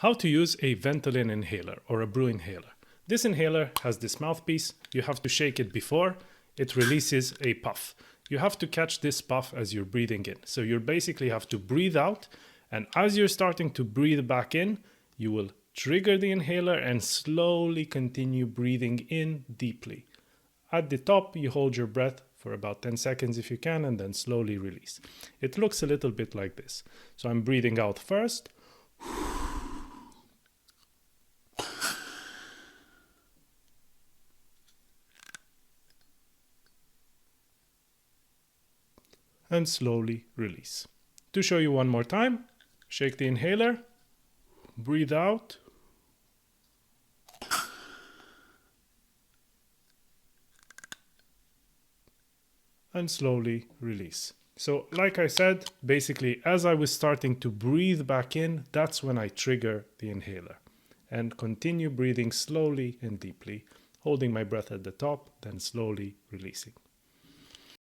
How to use a Ventolin inhaler or a brew inhaler. This inhaler has this mouthpiece. You have to shake it before it releases a puff. You have to catch this puff as you're breathing in. So you basically have to breathe out, and as you're starting to breathe back in, you will trigger the inhaler and slowly continue breathing in deeply. At the top, you hold your breath for about 10 seconds if you can, and then slowly release. It looks a little bit like this. So I'm breathing out first. And slowly release. To show you one more time, shake the inhaler, breathe out, and slowly release. So like I said, basically as I was starting to breathe back in, that's when I trigger the inhaler and continue breathing slowly and deeply, holding my breath at the top, then slowly releasing.